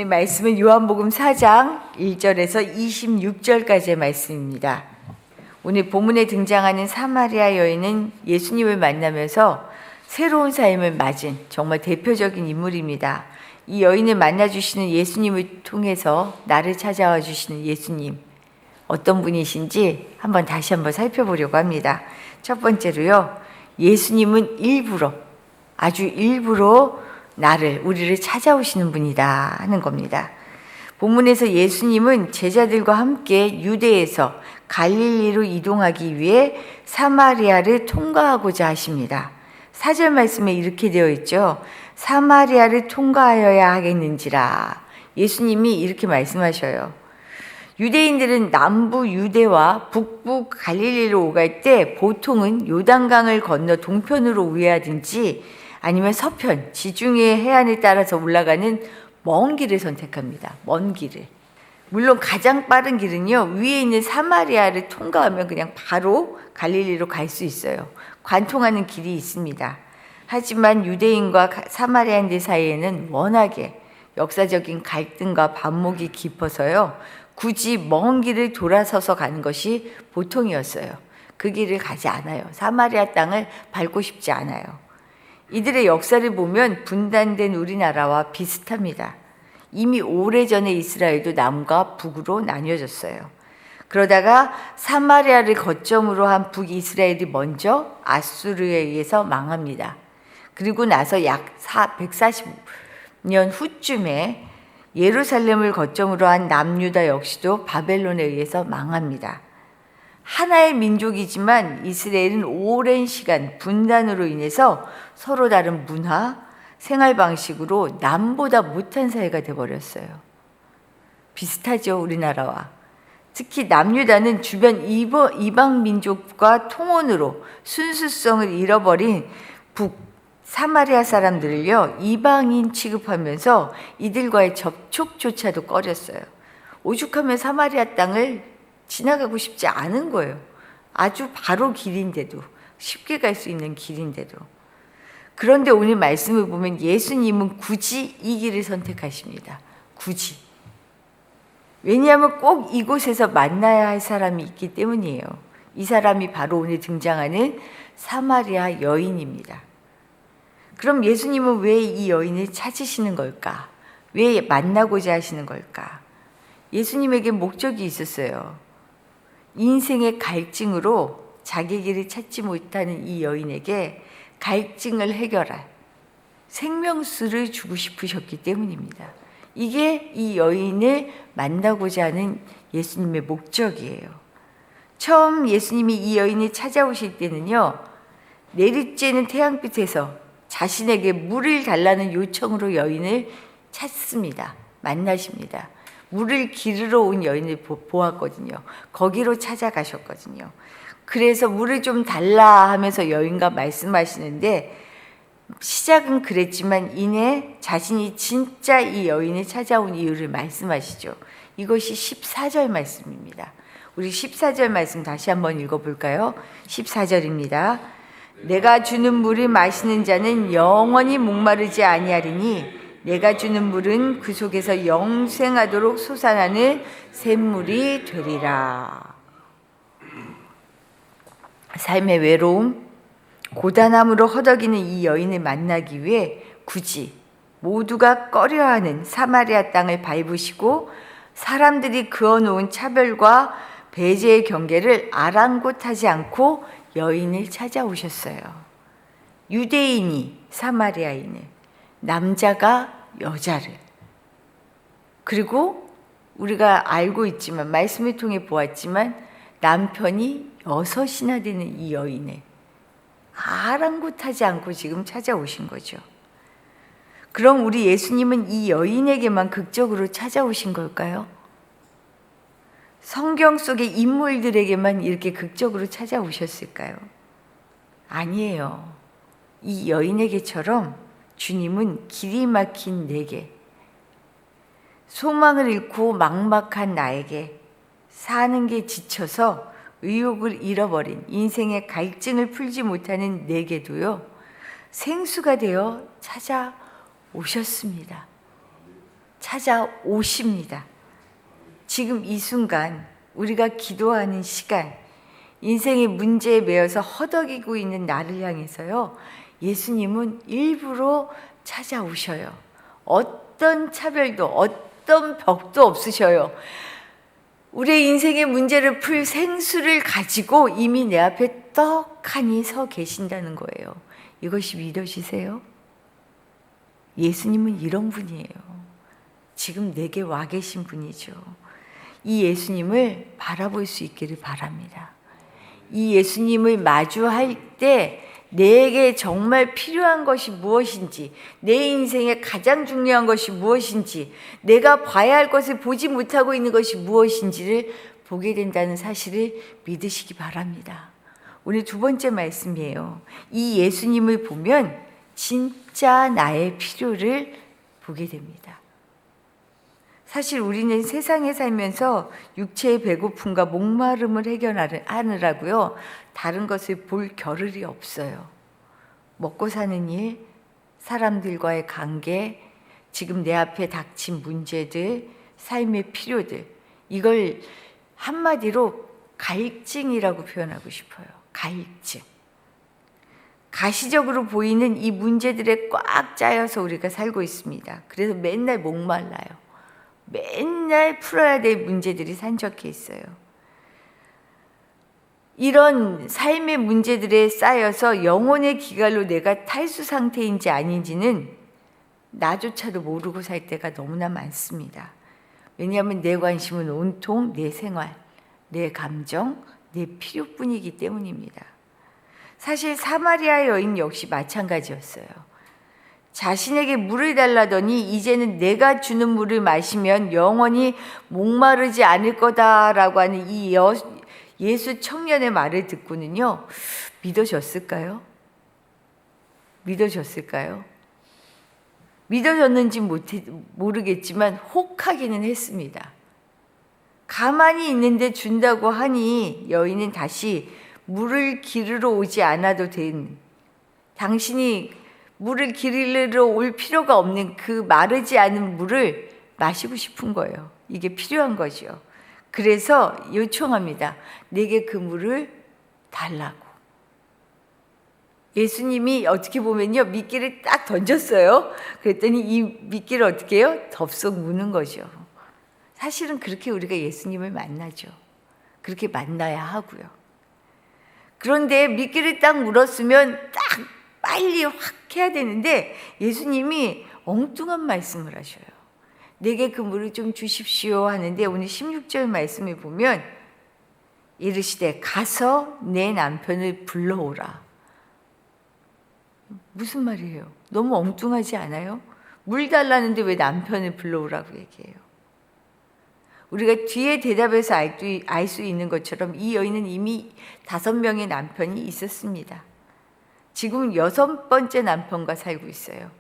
오늘 말씀은 요한복음 4장 1절에서 26절까지의 말씀입니다. 오늘 본문에 등장하는 사마리아 여인은 예수님을 만나면서 새로운 삶을 맞은 정말 대표적인 인물입니다. 이 여인을 만나주시는 예수님을 통해서 나를 찾아와 주시는 예수님, 어떤 분이신지 다시 한번 살펴보려고 합니다. 첫 번째로요, 예수님은 아주 일부러 우리를 찾아오시는 분이다 하는 겁니다. 본문에서 예수님은 제자들과 함께 유대에서 갈릴리로 이동하기 위해 사마리아를 통과하고자 하십니다. 4절 말씀에 이렇게 되어 있죠. 사마리아를 통과하여야 하겠는지라. 예수님이 이렇게 말씀하셔요. 유대인들은 남부 유대와 북부 갈릴리로 오갈 때 보통은 요단강을 건너 동편으로 우회하든지 아니면 서편, 지중해 해안을 따라서 올라가는 먼 길을 선택합니다. 먼 길을. 물론 가장 빠른 길은요, 위에 있는 사마리아를 통과하면 그냥 바로 갈릴리로 갈 수 있어요. 관통하는 길이 있습니다. 하지만 유대인과 사마리아인들 사이에는 워낙에 역사적인 갈등과 반목이 깊어서요, 굳이 먼 길을 돌아서서 가는 것이 보통이었어요. 그 길을 가지 않아요. 사마리아 땅을 밟고 싶지 않아요. 이들의 역사를 보면 분단된 우리나라와 비슷합니다. 이미 오래전에 이스라엘도 남과 북으로 나뉘어졌어요. 그러다가 사마리아를 거점으로 한 북이스라엘이 먼저 아수르에 의해서 망합니다. 그리고 나서 약 140년 후쯤에 예루살렘을 거점으로 한 남유다 역시도 바벨론에 의해서 망합니다. 하나의 민족이지만 이스라엘은 오랜 시간 분단으로 인해서 서로 다른 문화, 생활 방식으로 남보다 못한 사회가 되어버렸어요. 비슷하죠, 우리나라와. 특히 남유다는 주변 이방 민족과 통혼으로 순수성을 잃어버린 사마리아 사람들을요, 이방인 취급하면서 이들과의 접촉조차도 꺼렸어요. 오죽하면 사마리아 땅을 지나가고 싶지 않은 거예요. 아주 바로 길인데도, 쉽게 갈 수 있는 길인데도. 그런데 오늘 말씀을 보면 예수님은 굳이 이 길을 선택하십니다. 굳이. 왜냐하면 꼭 이곳에서 만나야 할 사람이 있기 때문이에요. 이 사람이 바로 오늘 등장하는 사마리아 여인입니다. 그럼 예수님은 왜 이 여인을 찾으시는 걸까? 왜 만나고자 하시는 걸까? 예수님에게 목적이 있었어요. 인생의 갈증으로 자기 길을 찾지 못하는 이 여인에게 갈증을 해결할 생명수를 주고 싶으셨기 때문입니다. 이게 이 여인을 만나고자 하는 예수님의 목적이에요. 처음 예수님이 이 여인을 찾아오실 때는요, 내리쬐는 태양빛에서 자신에게 물을 달라는 요청으로 여인을 찾습니다. 만나십니다. 물을 기르러 온 여인을 보았거든요. 거기로 찾아가셨거든요. 그래서 물을 좀 달라 하면서 여인과 말씀하시는데, 시작은 그랬지만 이내 자신이 진짜 이 여인을 찾아온 이유를 말씀하시죠. 이것이 14절 말씀입니다. 우리 14절 말씀 다시 한번 읽어볼까요? 14절입니다. 내가 주는 물을 마시는 자는 영원히 목마르지 아니하리니 내가 주는 물은 그 속에서 영생하도록 솟아나는 샘물이 되리라. 삶의 외로움, 고단함으로 허덕이는 이 여인을 만나기 위해 굳이 모두가 꺼려하는 사마리아 땅을 밟으시고 사람들이 그어놓은 차별과 배제의 경계를 아랑곳하지 않고 여인을 찾아오셨어요. 유대인이 사마리아인을, 남자가 여자를. 그리고 우리가 알고 있지만, 말씀을 통해 보았지만, 남편이 6이나 되는 이 여인을 아랑곳하지 않고 지금 찾아오신 거죠. 그럼 우리 예수님은 이 여인에게만 극적으로 찾아오신 걸까요? 성경 속의 인물들에게만 이렇게 극적으로 찾아오셨을까요? 아니에요. 이 여인에게처럼 주님은 길이 막힌 내게, 소망을 잃고 막막한 나에게, 사는 게 지쳐서 의욕을 잃어버린 인생의 갈증을 풀지 못하는 내게도요, 생수가 되어 찾아오셨습니다. 찾아오십니다. 지금 이 순간 우리가 기도하는 시간, 인생의 문제에 매여서 허덕이고 있는 나를 향해서요, 예수님은 일부러 찾아오셔요. 어떤 차별도, 어떤 벽도 없으셔요. 우리의 인생의 문제를 풀 생수를 가지고 이미 내 앞에 떡하니 서 계신다는 거예요. 이것이 믿어지세요? 예수님은 이런 분이에요. 지금 내게 와 계신 분이죠. 이 예수님을 바라볼 수 있기를 바랍니다. 이 예수님을 마주할 때 내게 정말 필요한 것이 무엇인지, 내 인생에 가장 중요한 것이 무엇인지, 내가 봐야 할 것을 보지 못하고 있는 것이 무엇인지를 보게 된다는 사실을 믿으시기 바랍니다. 오늘 두 번째 말씀이에요. 이 예수님을 보면 진짜 나의 필요를 보게 됩니다. 사실 우리는 세상에 살면서 육체의 배고픔과 목마름을 해결하느라고요, 다른 것을 볼 겨를이 없어요. 먹고 사는 일, 사람들과의 관계, 지금 내 앞에 닥친 문제들, 삶의 필요들, 이걸 한마디로 갈증이라고 표현하고 싶어요. 갈증. 가시적으로 보이는 이 문제들에 꽉 짜여서 우리가 살고 있습니다. 그래서 맨날 목말라요. 맨날 풀어야 될 문제들이 산적해 있어요. 이런 삶의 문제들에 쌓여서 영혼의 기갈로 내가 탈수 상태인지 아닌지는 나조차도 모르고 살 때가 너무나 많습니다. 왜냐하면 내 관심은 온통 내 생활, 내 감정, 내 필요뿐이기 때문입니다. 사실 사마리아 여인 역시 마찬가지였어요. 자신에게 물을 달라더니 이제는 내가 주는 물을 마시면 영원히 목마르지 않을 거다라고 하는 이 예수 청년의 말을 듣고는요, 믿어졌을까요? 믿어졌을까요? 믿어졌는지 모르겠지만 혹하기는 했습니다. 가만히 있는데 준다고 하니 여인은 다시 물을 기르러 오지 않아도 된, 당신이 물을 기르러 올 필요가 없는 그 마르지 않은 물을 마시고 싶은 거예요. 이게 필요한 거죠. 그래서 요청합니다. 내게 그 물을 달라고. 예수님이 어떻게 보면요, 미끼를 딱 던졌어요. 그랬더니 이 미끼를 어떻게 해요? 덥석 무는 거죠. 사실은 그렇게 우리가 예수님을 만나죠. 그렇게 만나야 하고요. 그런데 미끼를 딱 물었으면 딱 빨리 확 해야 되는데 예수님이 엉뚱한 말씀을 하셔요. 내게 그 물을 좀 주십시오 하는데 오늘 16절 말씀을 보면 이르시되 가서 내 남편을 불러오라. 무슨 말이에요? 너무 엉뚱하지 않아요? 물 달라는데 왜 남편을 불러오라고 얘기해요? 우리가 뒤에 대답해서 알 수 있는 것처럼 이 여인은 이미 5명의 남편이 있었습니다. 지금 6번째 남편과 살고 있어요.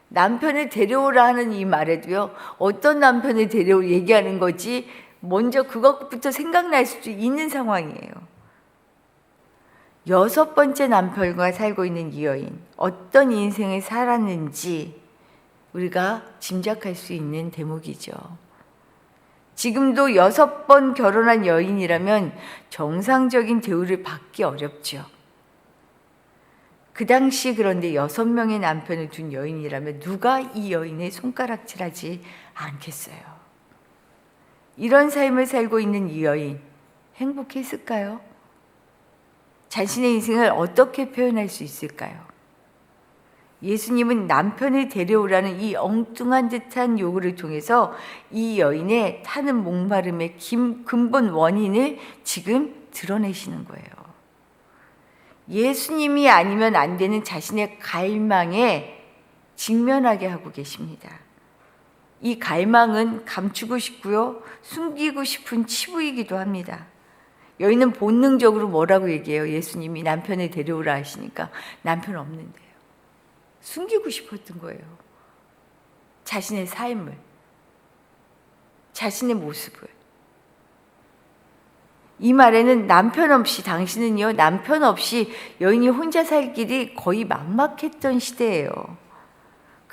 남편을 데려오라 하는 이 말에도요, 어떤 남편을 데려올 얘기하는 거지 먼저 그것부터 생각날 수도 있는 상황이에요. 6번째 남편과 살고 있는 이 여인, 어떤 인생을 살았는지 우리가 짐작할 수 있는 대목이죠. 지금도 6번 결혼한 여인이라면 정상적인 대우를 받기 어렵죠. 그 당시 그런데 6명의 남편을 둔 여인이라면 누가 이 여인의 손가락질하지 않겠어요? 이런 삶을 살고 있는 이 여인, 행복했을까요? 자신의 인생을 어떻게 표현할 수 있을까요? 예수님은 남편을 데려오라는 이 엉뚱한 듯한 요구를 통해서 이 여인의 타는 목마름의 근본 원인을 지금 드러내시는 거예요. 예수님이 아니면 안 되는 자신의 갈망에 직면하게 하고 계십니다. 이 갈망은 감추고 싶고요, 숨기고 싶은 치부이기도 합니다. 여인은 본능적으로 뭐라고 얘기해요? 예수님이 남편을 데려오라 하시니까 남편 없는데요. 숨기고 싶었던 거예요. 자신의 삶을, 자신의 모습을. 이 말에는 남편 없이, 당신은요, 남편 없이 여인이 혼자 살 길이 거의 막막했던 시대예요.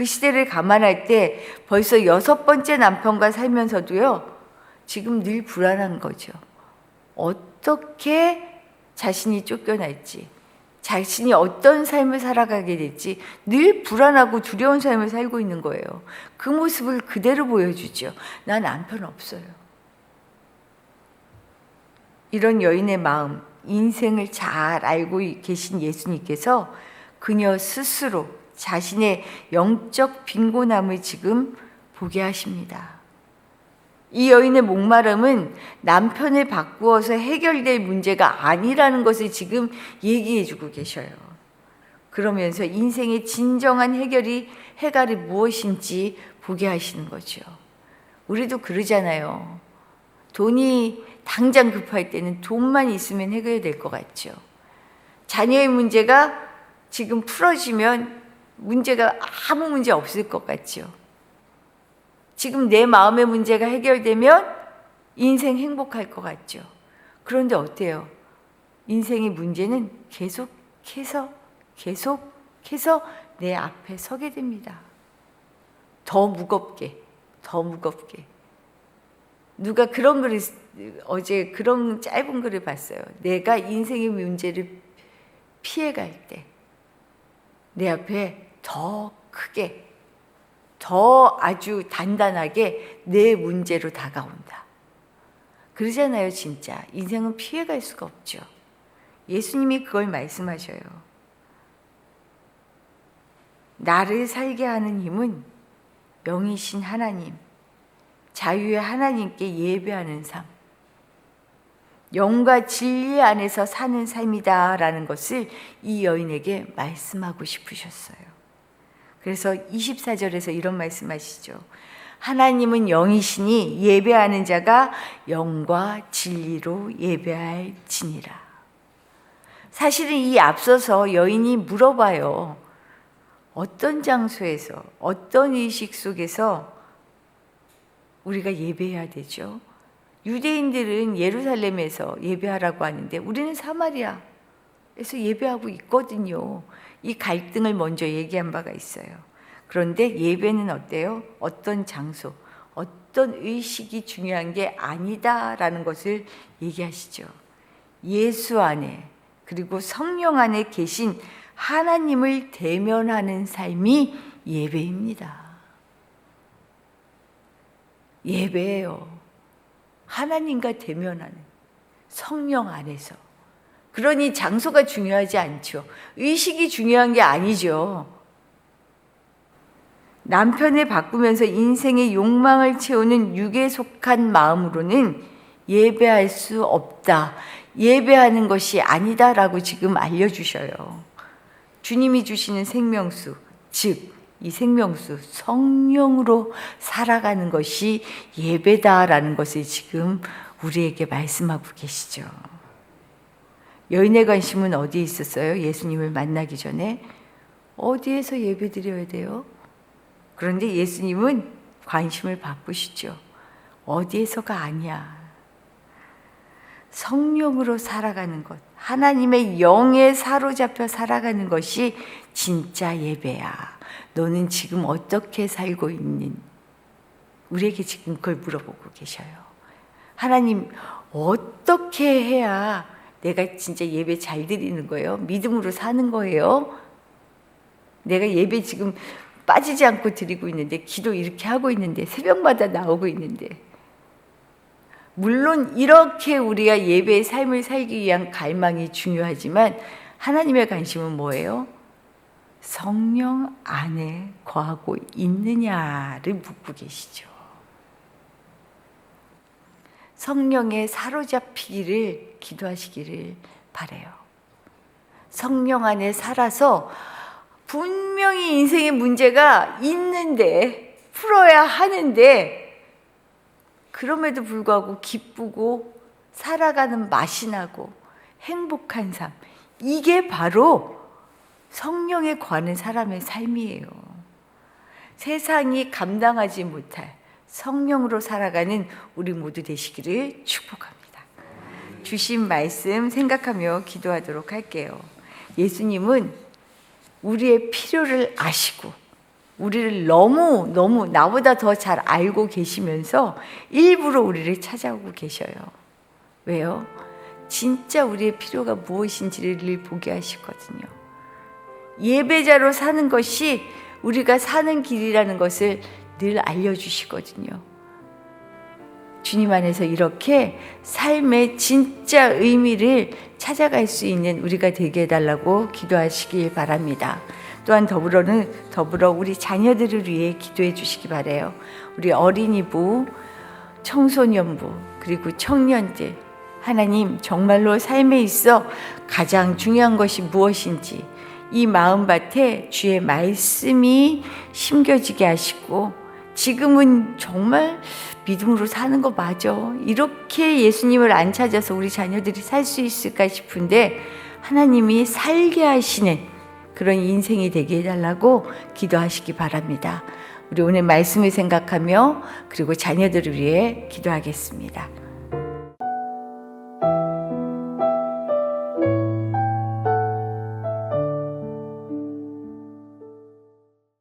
그 시대를 감안할 때 벌써 6번째 남편과 살면서도요, 지금 늘 불안한 거죠. 어떻게 자신이 쫓겨날지, 자신이 어떤 삶을 살아가게 될지 늘 불안하고 두려운 삶을 살고 있는 거예요. 그 모습을 그대로 보여주죠. 나 남편 없어요. 이런 여인의 마음, 인생을 잘 알고 계신 예수님께서 그녀 스스로 자신의 영적 빈곤함을 지금 보게 하십니다. 이 여인의 목마름은 남편을 바꾸어서 해결될 문제가 아니라는 것을 지금 얘기해 주고 계셔요. 그러면서 인생의 진정한 해결이 무엇인지 보게 하시는 거죠. 우리도 그러잖아요. 돈이 당장 급할 때는 돈만 있으면 해결될 것 같죠. 자녀의 문제가 지금 풀어지면 문제가 아무 문제 없을 것 같죠. 지금 내 마음의 문제가 해결되면 인생 행복할 것 같죠. 그런데 어때요? 인생의 문제는 계속해서 내 앞에 서게 됩니다. 더 무겁게. 누가 그런 글을, 어제 그런 짧은 글을 봤어요. 내가 인생의 문제를 피해갈 때 내 앞에 더 크게, 더 아주 단단하게 내 문제로 다가온다. 그러잖아요, 진짜. 인생은 피해갈 수가 없죠. 예수님이 그걸 말씀하셔요. 나를 살게 하는 힘은 영이신 하나님, 자유의 하나님께 예배하는 삶, 영과 진리 안에서 사는 삶이다라는 것을 이 여인에게 말씀하고 싶으셨어요. 그래서 24절에서 이런 말씀하시죠. 하나님은 영이시니 예배하는 자가 영과 진리로 예배할지니라. 사실은 이 앞서서 여인이 물어봐요. 어떤 장소에서, 어떤 의식 속에서 우리가 예배해야 되죠? 유대인들은 예루살렘에서 예배하라고 하는데 우리는 사마리아에서 예배하고 있거든요. 이 갈등을 먼저 얘기한 바가 있어요. 그런데 예배는 어때요? 어떤 장소, 어떤 의식이 중요한 게 아니다라는 것을 얘기하시죠. 예수 안에, 그리고 성령 안에 계신 하나님을 대면하는 삶이 예배입니다. 예배예요. 하나님과 대면하는 성령 안에서. 그러니 장소가 중요하지 않죠. 의식이 중요한 게 아니죠. 남편을 바꾸면서 인생의 욕망을 채우는 육에 속한 마음으로는 예배할 수 없다. 예배하는 것이 아니다라고 지금 알려주셔요. 주님이 주시는 생명수, 즉 이 생명수, 성령으로 살아가는 것이 예배다라는 것을 지금 우리에게 말씀하고 계시죠. 여인의 관심은 어디에 있었어요? 예수님을 만나기 전에 어디에서 예배 드려야 돼요? 그런데 예수님은 관심을 바꾸시죠. 어디에서가 아니야. 성령으로 살아가는 것, 하나님의 영에 사로잡혀 살아가는 것이 진짜 예배야. 너는 지금 어떻게 살고 있는? 우리에게 지금 그걸 물어보고 계셔요. 하나님, 어떻게 해야 내가 진짜 예배 잘 드리는 거예요? 믿음으로 사는 거예요? 내가 예배 지금 빠지지 않고 드리고 있는데, 기도 이렇게 하고 있는데, 새벽마다 나오고 있는데, 물론 이렇게 우리가 예배의 삶을 살기 위한 갈망이 중요하지만 하나님의 관심은 뭐예요? 성령 안에 거하고 있느냐를 묻고 계시죠. 성령에 사로잡히기를 기도하시기를 바라요. 성령 안에 살아서 분명히 인생의 문제가 있는데, 풀어야 하는데, 그럼에도 불구하고 기쁘고 살아가는 맛이 나고 행복한 삶, 이게 바로 성령에 관한 사람의 삶이에요. 세상이 감당하지 못할 성령으로 살아가는 우리 모두 되시기를 축복합니다. 주신 말씀 생각하며 기도하도록 할게요. 예수님은 우리의 필요를 아시고 우리를 너무 나보다 더 잘 알고 계시면서 일부러 우리를 찾아오고 계셔요. 왜요? 진짜 우리의 필요가 무엇인지를 보게 하시거든요. 예배자로 사는 것이 우리가 사는 길이라는 것을 늘 알려주시거든요. 주님 안에서 이렇게 삶의 진짜 의미를 찾아갈 수 있는 우리가 되게 해달라고 기도하시길 바랍니다. 또한 더불어 우리 자녀들을 위해 기도해 주시기 바라요. 우리 어린이부, 청소년부, 그리고 청년들, 하나님 정말로 삶에 있어 가장 중요한 것이 무엇인지 이 마음밭에 주의 말씀이 심겨지게 하시고, 지금은 정말 믿음으로 사는 거 맞아, 이렇게 예수님을 안 찾아서 우리 자녀들이 살 수 있을까 싶은데 하나님이 살게 하시는 그런 인생이 되게 해달라고 기도하시기 바랍니다. 우리 오늘 말씀을 생각하며 그리고 자녀들을 위해 기도하겠습니다.